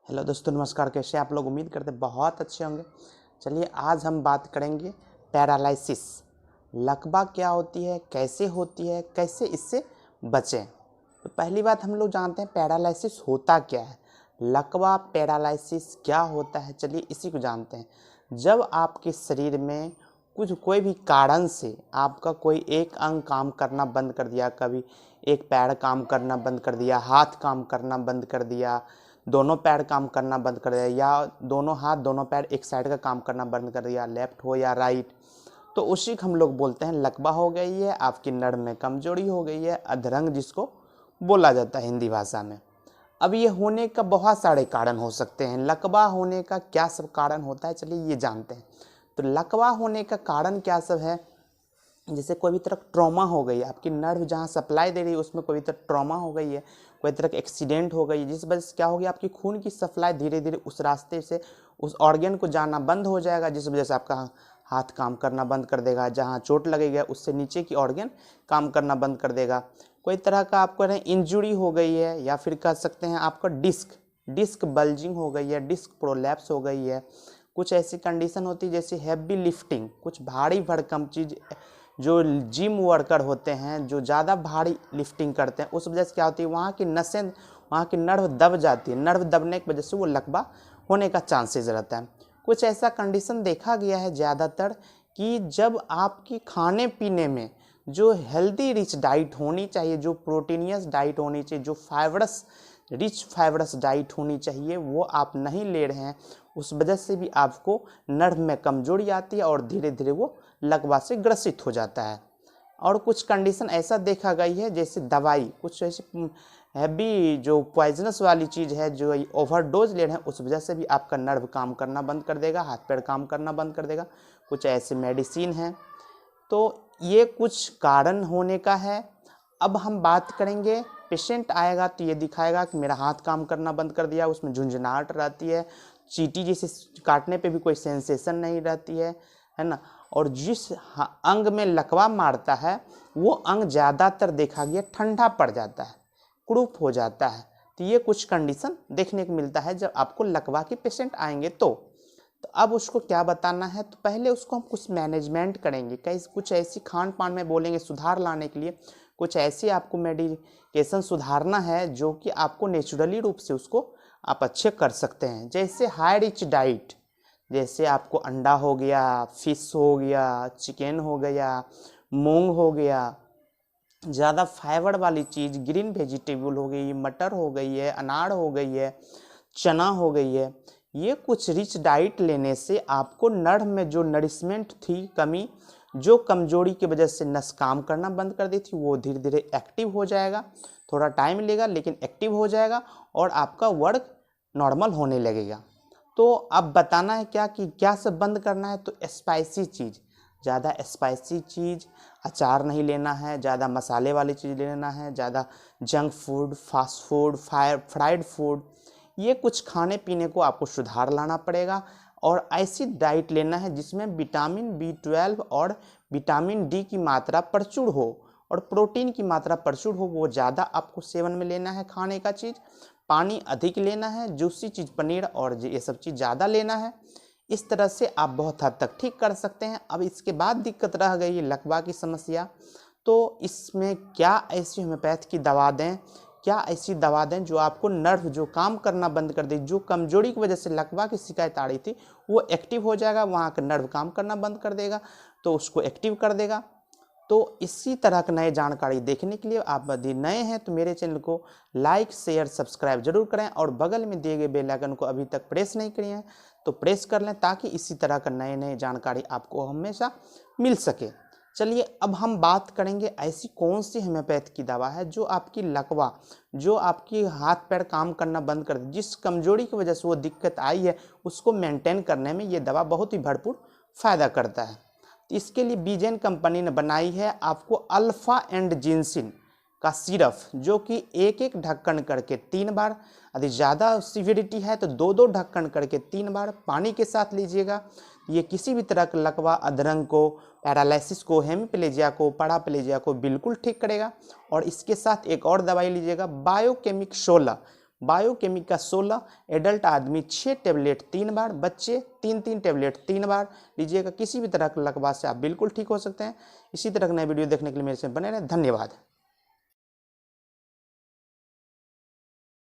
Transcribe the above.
Hello दोस्तों, नमस्कार। कैसे आप लोग? उम्मीद करते हैं बहुत अच्छे होंगे। चलिए आज हम बात करेंगे पैरालिसिस। लकवा क्या होती है, कैसे होती है, कैसे इससे बचें। तो पहली बात हम लोग जानते हैं पैरालिसिस होता क्या है। लकवा पैरालिसिस क्या होता है, चलिए इसी को जानते हैं। जब आपके शरीर में कोई भी कारण से आपका कोई एक अंग काम करना बंद कर दिया, कभी एक पैर काम करना बंद कर दिया, हाथ काम करना बंद कर दिया, दोनों पैर काम करना बंद कर दिया, या दोनों हाथ दोनों पैर एक साइड का काम करना बंद कर दिया, लेफ्ट हो या राइट, तो उसी को हम लोग बोलते हैं लकवा हो गई है, आपकी नड़ में कमजोरी हो गई है, अधरंग जिसको बोला जाता है हिंदी भाषा में। अब ये होने का बहुत सारे कारण हो सकते हैं। लकवा होने का क्या सब कारण होता है, चलिए ये जानते हैं। तो लकवा होने का कारण क्या सब है, जैसे कोई भी तरह ट्रॉमा हो गई है, आपकी नर्व जहाँ सप्लाई दे रही है उसमें कोई भी तरह ट्रॉमा हो गई है, कोई तरह का एक्सीडेंट हो गई है, जिस वजह से क्या हो गया, आपकी खून की सप्लाई धीरे धीरे उस रास्ते से उस ऑर्गन को जाना बंद हो जाएगा, जिस वजह से आपका हाथ काम करना बंद कर देगा, जहाँ चोट लगेगा उससे नीचे की ऑर्गन काम करना बंद कर देगा। कोई तरह का आपको इंजुरी हो गई है, या फिर कह सकते हैं आपका डिस्क बल्जिंग हो गई है, डिस्क प्रोलैप्स हो गई है। कुछ ऐसी कंडीशन होती है जैसे हैवी लिफ्टिंग, कुछ भारी भरकम चीज़, जो जिम वर्कर होते हैं जो ज़्यादा भारी लिफ्टिंग करते हैं, उस वजह से क्या होती है, वहाँ की नसें, वहाँ की नर्व दब जाती है, नर्व दबने की वजह से वो लकवा होने का चांसेस रहता है। कुछ ऐसा कंडीशन देखा गया है ज़्यादातर कि जब आपकी खाने पीने में जो हेल्दी रिच डाइट होनी चाहिए, जो प्रोटीनियस डाइट होनी चाहिए, जो रिच फाइबरस डाइट होनी चाहिए, वो आप नहीं ले रहे हैं, उस वजह से भी आपको नर्व में कमजोरी आती है और धीरे धीरे वो लकवा से ग्रसित हो जाता है। और कुछ कंडीशन ऐसा देखा गई है जैसे दवाई, कुछ ऐसी हैवी जो पॉइजनस वाली चीज़ है, जो ओवरडोज ले रहे हैं, उस वजह से भी आपका नर्व काम करना बंद कर देगा, हाथ पैर काम करना बंद कर देगा। कुछ ऐसे मेडिसिन हैं। तो ये कुछ कारण होने का है। अब हम बात करेंगे, पेशेंट आएगा तो ये दिखाएगा कि मेरा हाथ काम करना बंद कर दिया, उसमें झुंझुनाहट रहती है, चींटी जैसे काटने पे भी कोई सेंसेशन नहीं रहती है ना। और जिस अंग में लकवा मारता है वो अंग ज़्यादातर देखा गया ठंडा पड़ जाता है, कुरूप हो जाता है। तो ये कुछ कंडीशन देखने को मिलता है जब आपको लकवा के पेशेंट आएंगे। तो अब उसको क्या बताना है, तो पहले उसको हम कुछ मैनेजमेंट करेंगे, कुछ ऐसी खान पान में बोलेंगे सुधार लाने के लिए, कुछ ऐसी आपको मेडिकेशन सुधारना है जो कि आपको नेचुरली रूप से उसको आप अच्छे कर सकते हैं। जैसे हाई रिच डाइट, जैसे आपको अंडा हो गया, फिश हो गया, चिकन हो गया, मूंग हो गया, ज़्यादा फाइबर वाली चीज़, ग्रीन वेजिटेबल हो गई, मटर हो गई है, अनार हो गई है, चना हो गई है, ये कुछ रिच डाइट लेने से आपको नर्व में जो नरिशमेंट थी कमी, जो कमजोरी की वजह से नस काम करना बंद कर दी थी, वो धीरे धीरे एक्टिव हो जाएगा। थोड़ा टाइम लेगा लेकिन एक्टिव हो जाएगा और आपका वर्क नॉर्मल होने लगेगा। तो अब बताना है क्या कि क्या सब बंद करना है, तो स्पाइसी चीज़, ज़्यादा स्पाइसी चीज़, अचार नहीं लेना है, ज़्यादा मसाले वाली चीज़ लेना है, ज़्यादा junk food, fast food, fried food, ये कुछ खाने पीने को आपको सुधार लाना पड़ेगा। और ऐसी डाइट लेना है जिसमें विटामिन B12 और विटामिन D की मात्रा प्रचुर हो और प्रोटीन की मात्रा प्रचुर हो, वो ज़्यादा आपको सेवन में लेना है खाने का चीज़। पानी अधिक लेना है, जूसी चीज़ पनीर और ये सब चीज़ ज़्यादा लेना है। इस तरह से आप बहुत हद तक ठीक कर सकते हैं। अब इसके बाद दिक्कत रह गई लकवा की समस्या, तो इसमें क्या ऐसी होम्योपैथ की दवा दें, क्या ऐसी दवा दें जो आपको नर्व जो काम करना बंद कर दे, जो कमजोरी की वजह से लकवा की शिकायत आ रही थी वो एक्टिव हो जाएगा, वहाँ का नर्व काम करना बंद कर देगा तो उसको एक्टिव कर देगा। तो इसी तरह की नई जानकारी देखने के लिए आप यदि नए हैं तो मेरे चैनल को लाइक शेयर सब्सक्राइब जरूर करें और बगल में दिए गए बेल आइकन को अभी तक प्रेस नहीं किए हैं तो प्रेस कर लें, ताकि इसी तरह का नए जानकारी आपको हमेशा मिल सके। चलिए अब हम बात करेंगे ऐसी कौन सी होम्योपैथ की दवा है जो आपकी लकवा, जो आपकी हाथ पैर काम करना बंद कर दे, जिस कमजोरी की वजह से वो दिक्कत आई है उसको मेंटेन करने में ये दवा बहुत ही भरपूर फायदा करता है। इसके लिए बीजेन कंपनी ने बनाई है आपको अल्फा एंड जिंसिन का सिरप, जो कि एक एक ढक्कन करके 3 बार, यदि ज़्यादा सीवियरिटी है तो 2-2 ढक्कन करके 3 बार पानी के साथ लीजिएगा। ये किसी भी तरह का लकवा, अधरंग को, पैरालिसिस को, हेमीप्लेजिया को, पैराप्लेजिया को बिल्कुल ठीक करेगा। और इसके साथ एक और दवाई लीजिएगा बायोकेमिक 16, बायोकेमिका 16, एडल्ट आदमी 6 टेबलेट 3 बार, बच्चे 3 टेबलेट 3 बार लीजिएगा। किसी भी तरह का लकवा से आप बिल्कुल ठीक हो सकते हैं। इसी तरह का नए वीडियो देखने के लिए मेरे से बने रहें। धन्यवाद।